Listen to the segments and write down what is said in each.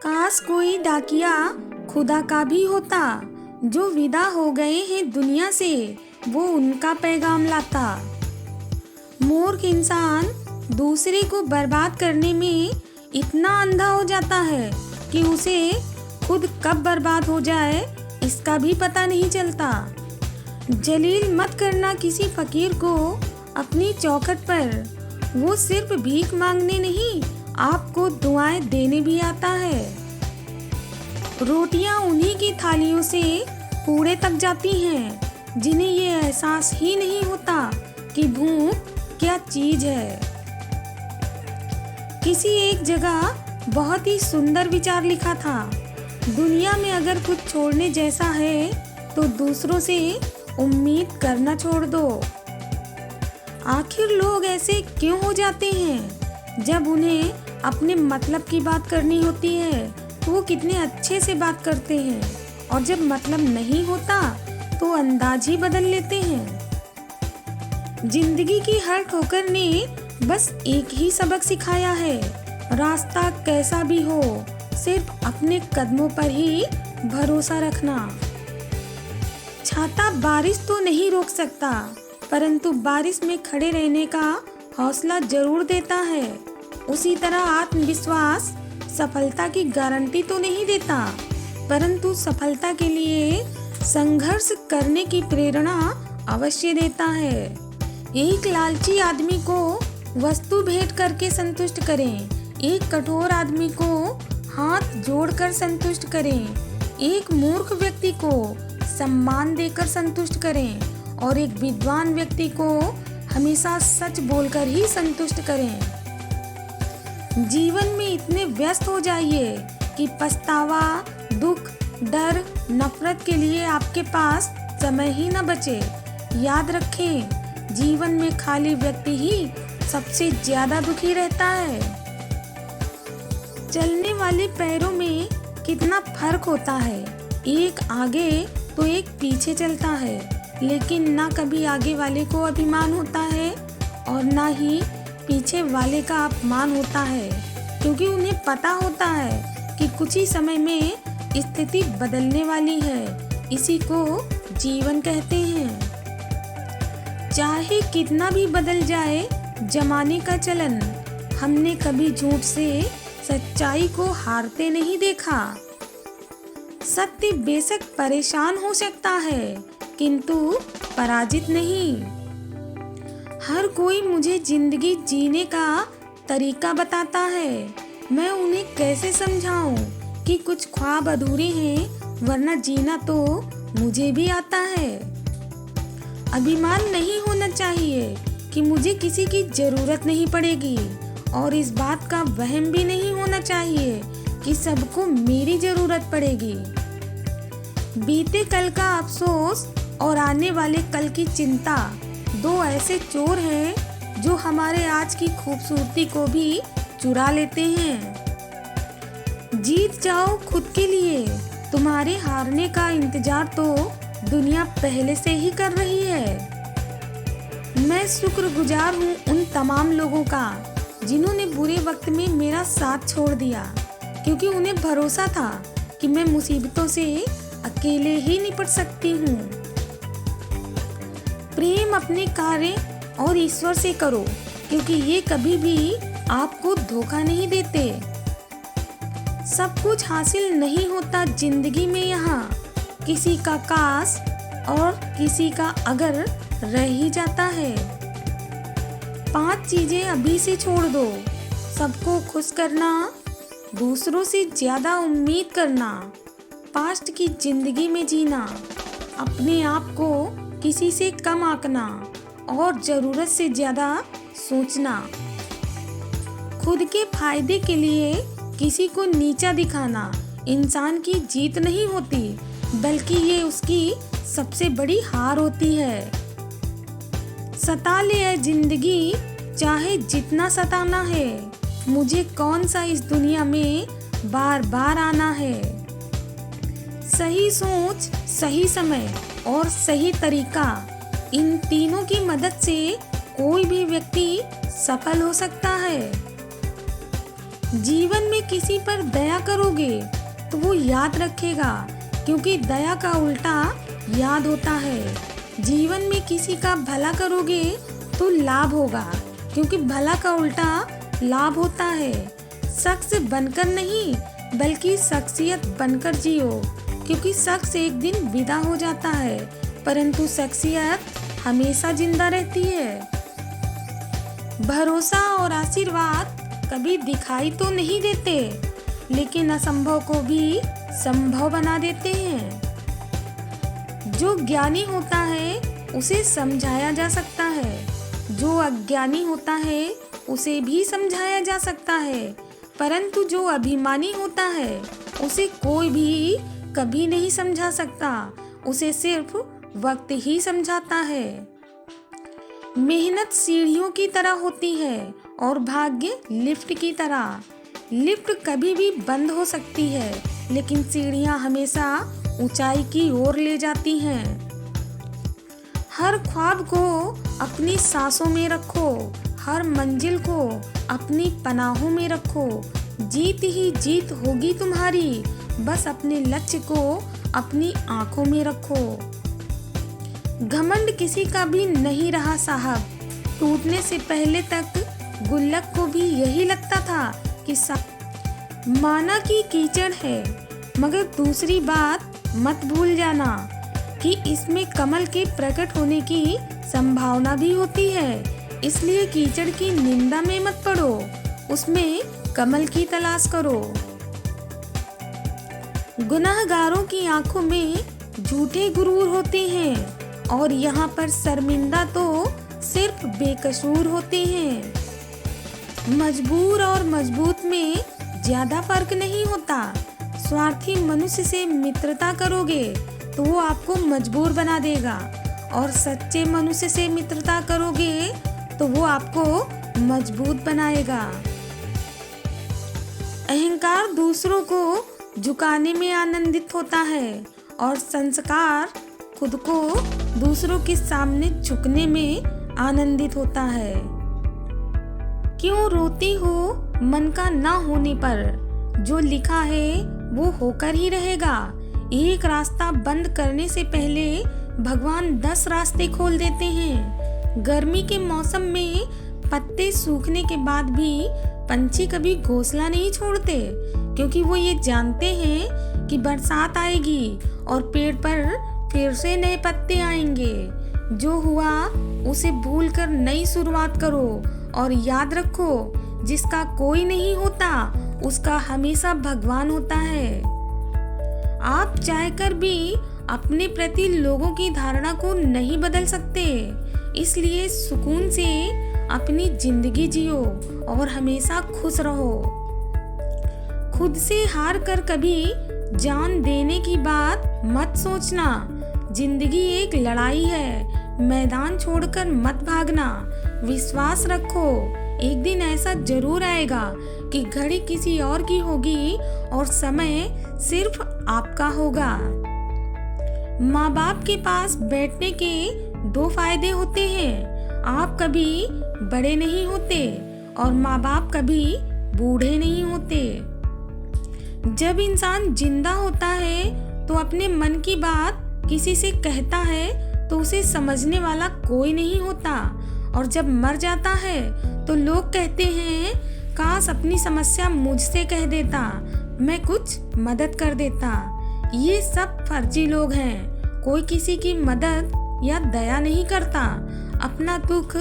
काश कोई डाकिया खुदा का भी होता, जो विदा हो गए हैं दुनिया से वो उनका पैगाम लाता। मूर्ख इंसान दूसरे को बर्बाद करने में इतना अंधा हो जाता है कि उसे खुद कब बर्बाद हो जाए इसका भी पता नहीं चलता। जलील मत करना किसी फकीर को अपनी चौखट पर, वो सिर्फ भीख मांगने नहीं आपको दुआएं देने भी आता है। रोटियां उन्हीं की थालियों से कूड़े तक जाती हैं जिन्हें ये एहसास ही नहीं होता कि भूख क्या चीज है। किसी एक जगह बहुत ही सुंदर विचार लिखा था, दुनिया में अगर कुछ छोड़ने जैसा है तो दूसरों से उम्मीद करना छोड़ दो। आखिर लोग ऐसे क्यों हो जाते हैं? जब उन्हें अपने मतलब की बात करनी होती है तो वो कितने अच्छे से बात करते हैं, और जब मतलब नहीं होता तो अंदाज ही बदल लेते हैं। जिंदगी की हर ठोकर ने बस एक ही सबक सिखाया है, रास्ता कैसा भी हो सिर्फ अपने कदमों पर ही भरोसा रखना। छाता बारिश तो नहीं रोक सकता, परंतु बारिश में खड़े रहने का हौसला जरूर देता है। उसी तरह आत्मविश्वास सफलता की गारंटी तो नहीं देता, परंतु सफलता के लिए संघर्ष करने की प्रेरणा अवश्य देता है। एक लालची आदमी को वस्तु भेंट करके संतुष्ट करें, एक कठोर आदमी को हाथ जोड़कर संतुष्ट करें, एक मूर्ख व्यक्ति को सम्मान देकर संतुष्ट करें, और एक विद्वान व्यक्ति को हमेशा सच बोलकर ही संतुष्ट करें। जीवन में इतने व्यस्त हो जाइए कि पछतावा, दुख, डर, नफरत के लिए आपके पास समय ही न बचे। याद रखें, जीवन में खाली व्यक्ति ही सबसे ज्यादा दुखी रहता है। चलने वाले पैरों में कितना फर्क होता है, एक आगे तो एक पीछे चलता है, लेकिन ना कभी आगे वाले को अभिमान होता है और ना ही पीछे वाले का अपमान होता है, क्योंकि उन्हें पता होता है कि कुछ ही समय में स्थिति बदलने वाली है। इसी को जीवन कहते हैं। चाहे कितना भी बदल जाए जमाने का चलन, हमने कभी झूठ से सच्चाई को हारते नहीं देखा। सत्य बेशक परेशान हो सकता है, किंतु पराजित नहीं। हर कोई मुझे जिंदगी जीने का तरीका बताता है, मैं उन्हें कैसे समझाऊं कि कुछ ख्वाब अधूरे हैं, वरना जीना तो मुझे भी आता है। अभिमान नहीं होना चाहिए कि मुझे किसी की जरूरत नहीं पड़ेगी, और इस बात का वहम भी नहीं होना चाहिए कि सबको मेरी जरूरत पड़ेगी। बीते कल का अफसोस और आने वाले कल की चिंता दो ऐसे चोर हैं जो हमारे आज की खूबसूरती को भी चुरा लेते हैं। जीत जाओ खुद के लिए, तुम्हारे हारने का इंतजार तो दुनिया पहले से ही कर रही है। मैं शुक्रगुजार हूँ उन तमाम लोगों का जिन्होंने बुरे वक्त में मेरा साथ छोड़ दिया, क्योंकि उन्हें भरोसा था कि मैं मुसीबतों से अकेले ही निपट सकती हूँ। प्रेम अपने कार्य और ईश्वर से करो, क्योंकि ये कभी भी आपको धोखा नहीं देते। सब कुछ हासिल नहीं होता जिंदगी में, यहाँ किसी का काश और किसी का अगर रह ही जाता है। 5 चीजें अभी से छोड़ दो, सबको खुश करना, दूसरों से ज्यादा उम्मीद करना, पास्ट की जिंदगी में जीना, अपने आप को किसी से कम आंकना, और जरूरत से ज्यादा सोचना। खुद के फायदे के लिए किसी को नीचा दिखाना इंसान की जीत नहीं होती, बल्कि ये उसकी सबसे बड़ी हार होती है। सता ले है जिंदगी, चाहे जितना सताना है, मुझे कौन सा इस दुनिया में बार बार आना है। सही सोच, सही समय और सही तरीका, इन तीनों की मदद से कोई भी व्यक्ति सफल हो सकता है। जीवन में किसी पर दया करोगे तो वो याद रखेगा, क्योंकि दया का उल्टा याद होता है। जीवन में किसी का भला करोगे तो लाभ होगा, क्योंकि भला का उल्टा लाभ होता है। शख्स बनकर नहीं बल्कि शख्सियत बनकर जियो, क्योंकि शख्स एक दिन विदा हो जाता है, परंतु शख्सियत हमेशा जिंदा रहती है। भरोसा और आशीर्वाद कभी दिखाई तो नहीं देते, लेकिन असंभव को भी संभव बना देते हैं। जो ज्ञानी होता है उसे समझाया जा सकता है, जो अज्ञानी होता है उसे भी समझाया जा सकता है, परंतु जो अभिमानी होता है उसे कोई भी कभी नहीं समझा सकता, उसे सिर्फ वक्त ही समझाता है। मेहनत सीढ़ियों की तरह होती है और भाग्य लिफ्ट की तरह। लिफ्ट कभी भी बंद हो सकती है, लेकिन सीढ़ियां हमेशा ऊंचाई की ओर ले जाती हैं। हर ख्वाब को अपनी सांसों में रखो, हर मंजिल को अपनी पनाहों में रखो। जीत ही जीत होगी तुम्हारी, बस अपने लक्ष्य को अपनी आंखों में रखो। घमंड किसी का भी नहीं रहा साहब, टूटने से पहले तक गुल्लक को भी यही लगता था कि माना कि कीचड़ है, मगर दूसरी बात मत भूल जाना कि इसमें कमल के प्रकट होने की संभावना भी होती है। इसलिए कीचड़ की निंदा में मत पड़ो, उसमें कमल की तलाश करो। गुनाहगारों की आंखों में झूठे गुरूर होते हैं, और यहाँ पर शर्मिंदा तो सिर्फ बेकसूर होते हैं। मजबूर और मजबूत में ज्यादा फर्क नहीं होता। स्वार्थी मनुष्य से मित्रता करोगे तो वो आपको मजबूर बना देगा, और सच्चे मनुष्य से मित्रता करोगे तो वो आपको मजबूत बनाएगा। अहंकार दूसरों को झुकाने में आनंदित होता है, और संस्कार खुद को दूसरों के सामने झुकने में आनंदित होता है। क्यों रोती हो मन का ना होने पर? जो लिखा है वो होकर ही रहेगा। एक रास्ता बंद करने से पहले भगवान 10 रास्ते खोल देते हैं। गर्मी के मौसम में पत्ते सूखने के बाद भी पंछी कभी घोंसला नहीं छोड़ते, क्योंकि वो ये जानते हैं कि बरसात आएगी और पेड़ पर फिर से नए पत्ते आएंगे। जो हुआ उसे भूलकर नई शुरुआत करो, और याद रखो जिसका कोई नहीं होता उसका हमेशा भगवान होता है। आप चाहकर भी अपने प्रति लोगों की धारणा को नहीं बदल सकते, इसलिए सुकून से अपनी जिंदगी जियो और हमेशा खुश रहो। खुद से हार कर कभी जान देने की बात मत सोचना। जिंदगी एक लड़ाई है, मैदान छोड़कर मत भागना। विश्वास रखो, एक दिन ऐसा जरूर आएगा कि घड़ी किसी और की होगी और समय सिर्फ आपका होगा। माँ बाप के पास बैठने के 2 फायदे होते हैं। आप कभी बड़े नहीं होते और माँ बाप कभी बूढ़े नहीं होते। जब इंसान जिंदा होता है तो अपने मन की बात किसी से कहता है तो उसे समझने वाला कोई नहीं होता, और जब मर जाता है तो लोग कहते हैं काश अपनी समस्या मुझसे कह देता, मैं कुछ मदद कर देता। ये सब फर्जी लोग हैं, कोई किसी की मदद या दया नहीं करता। अपना दुख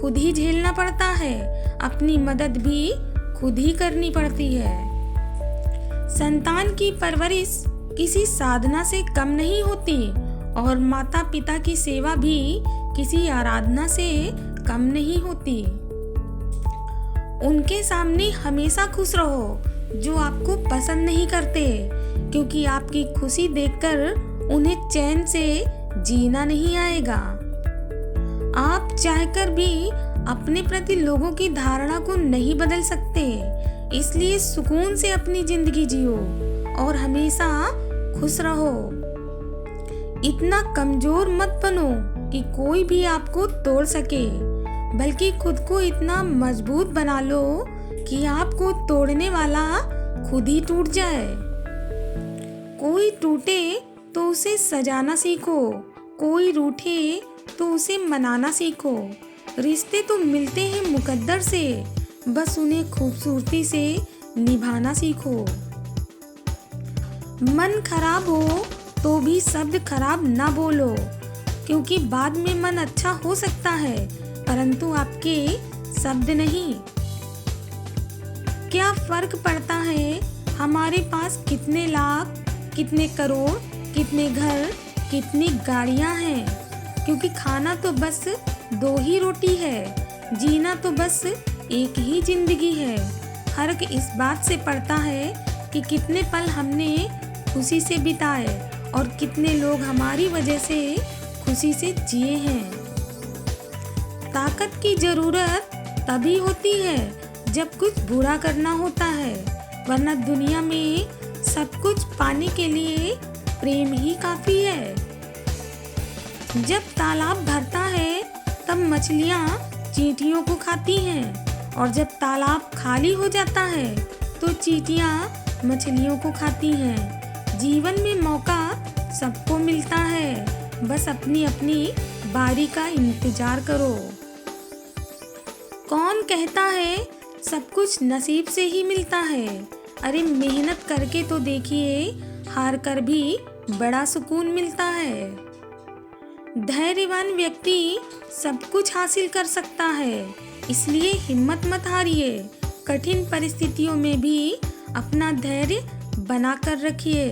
खुद ही झेलना पड़ता है, अपनी मदद भी खुद ही करनी पड़ती है। संतान की परवरिश किसी साधना से कम नहीं होती, और माता पिता की सेवा भी किसी आराधना से कम नहीं होती। उनके सामने हमेशा खुश रहो जो आपको पसंद नहीं करते, क्योंकि आपकी खुशी देखकर उन्हें चैन से जीना नहीं आएगा। आप चाहकर भी अपने प्रति लोगों की धारणा को नहीं बदल सकते, इसलिए सुकून से अपनी जिंदगी जियो और हमेशा खुश रहो। इतना कमजोर मत बनो कि कोई भी आपको तोड़ सके, बल्कि खुद को इतना मजबूत बना लो कि आपको तोड़ने वाला खुद ही टूट जाए। कोई टूटे तो उसे सजाना सीखो, कोई रूठे तो उसे मनाना सीखो। रिश्ते तो मिलते हैं मुकद्दर से, बस उन्हें खूबसूरती से निभाना सीखो। मन खराब हो तो भी शब्द खराब ना बोलो, क्योंकि बाद में मन अच्छा हो सकता है, परंतु आपके शब्द नहीं। क्या फर्क पड़ता है हमारे पास कितने लाख, कितने करोड़, कितने घर, कितनी गाड़ियां हैं, क्योंकि खाना तो बस 2 ही रोटी है, जीना तो बस एक ही जिंदगी है। फर्क इस बात से पड़ता है कि कितने पल हमने खुशी से बिताए और कितने लोग हमारी वजह से खुशी से जिए हैं। ताकत की जरूरत तभी होती है जब कुछ बुरा करना होता है, वरना दुनिया में सब कुछ पाने के लिए प्रेम ही काफी है। जब तालाब भरता है तब मछलियाँ चींटियों को खाती हैं, और जब तालाब खाली हो जाता है तो चींटियाँ मछलियों को खाती हैं। जीवन में मौका सबको मिलता है, बस अपनी अपनी बारी का इंतजार करो। कौन कहता है सब कुछ नसीब से ही मिलता है? अरे मेहनत करके तो देखिए, हार कर भी बड़ा सुकून मिलता है। धैर्यवान व्यक्ति सब कुछ हासिल कर सकता है, इसलिए हिम्मत मत हारिए। कठिन परिस्थितियों में भी अपना धैर्य बना कर रखिए।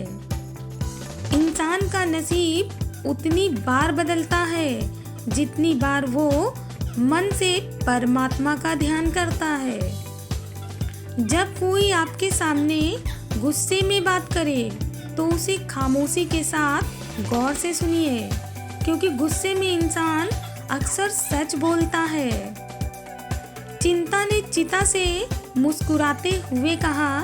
इंसान का नसीब उतनी बार बदलता है जितनी बार वो मन से परमात्मा का ध्यान करता है। जब कोई आपके सामने गुस्से में बात करे तो उसे खामोशी के साथ गौर से सुनिए, क्योंकि गुस्से में इंसान अक्सर सच बोलता है। चिंता ने चिता से मुस्कुराते हुए कहा,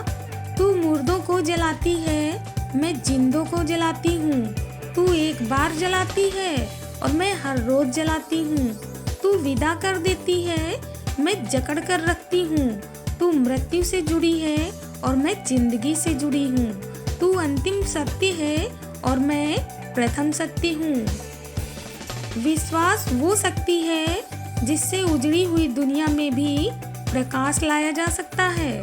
तू मुर्दों को जलाती है, मैं जिंदों को जलाती हूँ। तू एक बार जलाती है और मैं हर रोज जलाती हूँ। तू विदा कर देती है, मैं जकड़ कर रखती हूँ। तू मृत्यु से जुड़ी है और मैं जिंदगी से जुड़ी हूँ। तू अंतिम सत्य है और मैं प्रथम सत्य हूँ। विश्वास वो शक्ति है जिससे उजड़ी हुई दुनिया में भी प्रकाश लाया जा सकता है।